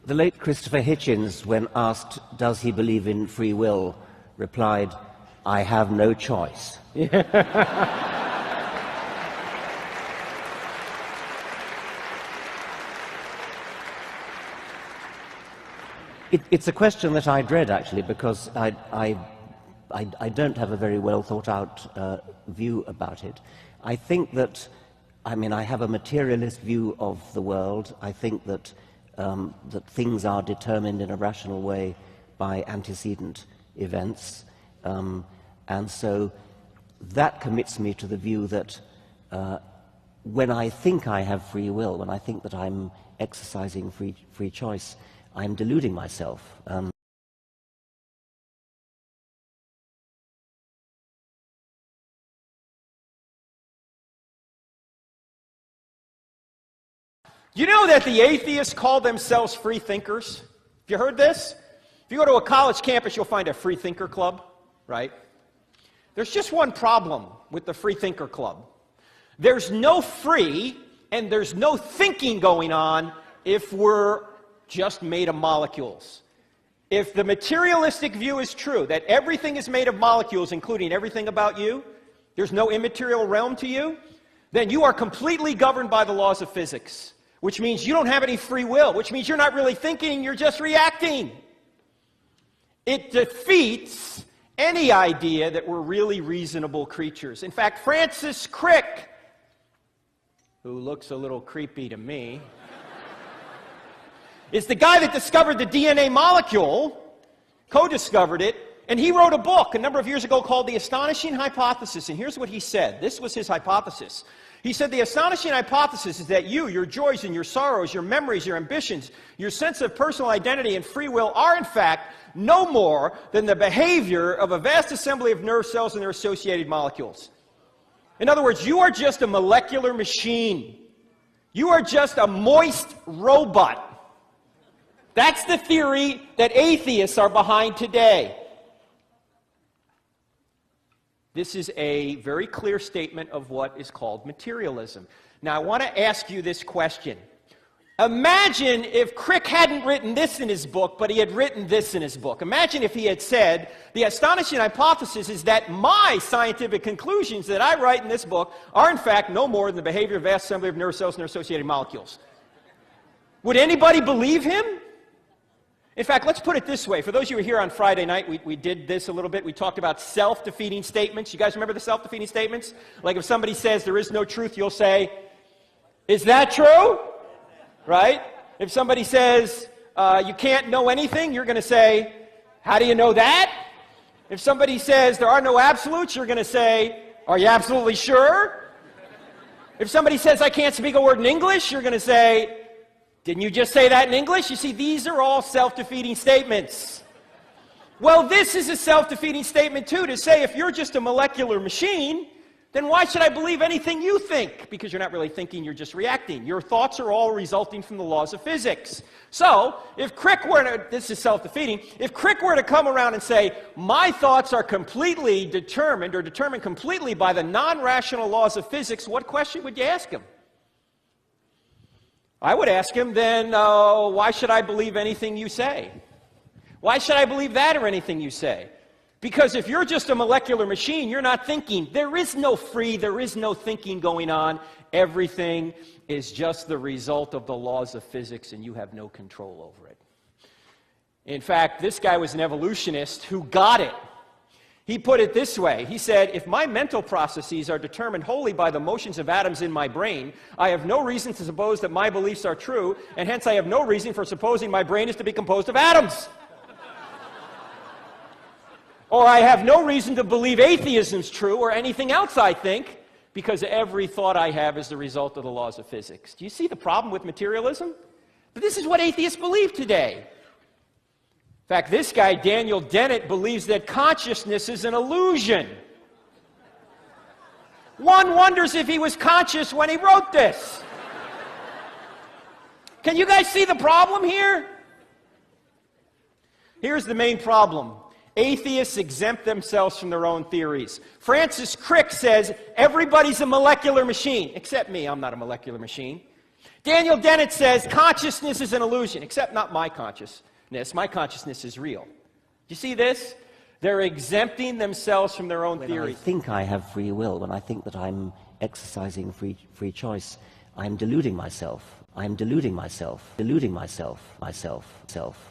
The late Christopher Hitchens, when asked, does he believe in free will, replied, I have no choice. It's a question that I dread, actually, because I don't have a very well thought out view about it. I think that, I have a materialist view of the world. I think that that things are determined in a rational way by antecedent events. And so that commits me to the view that when I think I have free will, when I think that I'm exercising free choice, I'm deluding myself. You know that the atheists call themselves free thinkers? Have you heard this? If you go to a college campus, you'll find a free thinker club, right? There's just one problem with the free thinker club. There's no free and there's no thinking going on if we're just made of molecules. If the materialistic view is true, that everything is made of molecules, including everything about you, there's no immaterial realm to you, then you are completely governed by the laws of physics. Which means you don't have any free will, which means you're not really thinking, you're just reacting. It defeats any idea that we're really reasonable creatures. In fact, Francis Crick, who looks a little creepy to me, is the guy that discovered the DNA molecule, co-discovered it, and he wrote a book a number of years ago called The Astonishing Hypothesis, and here's what he said. This was his hypothesis. He said, the astonishing hypothesis is that you, your joys and your sorrows, your memories, your ambitions, your sense of personal identity and free will are, in fact, no more than the behavior of a vast assembly of nerve cells and their associated molecules. In other words, you are just a molecular machine. You are just a moist robot. That's the theory that atheists are behind today. This is a very clear statement of what is called materialism. Now, I want to ask you this question. Imagine if Crick hadn't written this in his book, but he had written this in his book. Imagine if he had said, the astonishing hypothesis is that my scientific conclusions that I write in this book are, in fact, no more than the behavior of a vast assembly of nerve cells and their associated molecules. Would anybody believe him? In fact, let's put it this way. For those of you who were here on Friday night, we did this a little bit. We talked about self-defeating statements. You guys remember the self-defeating statements? Like if somebody says there is no truth, you'll say, is that true? Right? If somebody says you can't know anything, you're going to say, how do you know that? If somebody says there are no absolutes, you're going to say, are you absolutely sure? If somebody says I can't speak a word in English, you're going to say, didn't you just say that in English? You see, these are all self-defeating statements. Well, this is a self-defeating statement, too, to say if you're just a molecular machine, then why should I believe anything you think? Because you're not really thinking, you're just reacting. Your thoughts are all resulting from the laws of physics. So, if Crick were to, this is self-defeating, if Crick were to come around and say, my thoughts are completely determined, or determined completely by the non-rational laws of physics, what question would you ask him? I would ask him, then, why should I believe anything you say? Why should I believe that or anything you say? Because if you're just a molecular machine, you're not thinking. There is no free, there is no thinking going on. Everything is just the result of the laws of physics, and you have no control over it. In fact, this guy was an evolutionist who got it. He put it this way. He said, if my mental processes are determined wholly by the motions of atoms in my brain, I have no reason to suppose that my beliefs are true, and hence I have no reason for supposing my brain is to be composed of atoms. Or I have no reason to believe atheism's true or anything else I think, because every thought I have is the result of the laws of physics. Do you see the problem with materialism? But this is what atheists believe today. In fact, this guy, Daniel Dennett, believes that consciousness is an illusion. One wonders if he was conscious when he wrote this. Can you guys see the problem here? Here's the main problem. Atheists exempt themselves from their own theories. Francis Crick says, everybody's a molecular machine. Except me, I'm not a molecular machine. Daniel Dennett says consciousness is an illusion, except not my consciousness. My consciousness is real. Do you see this? They're exempting themselves from their own theory. When I think I have free will, when I think that I'm exercising free choice, I'm deluding myself. I'm deluding myself, myself.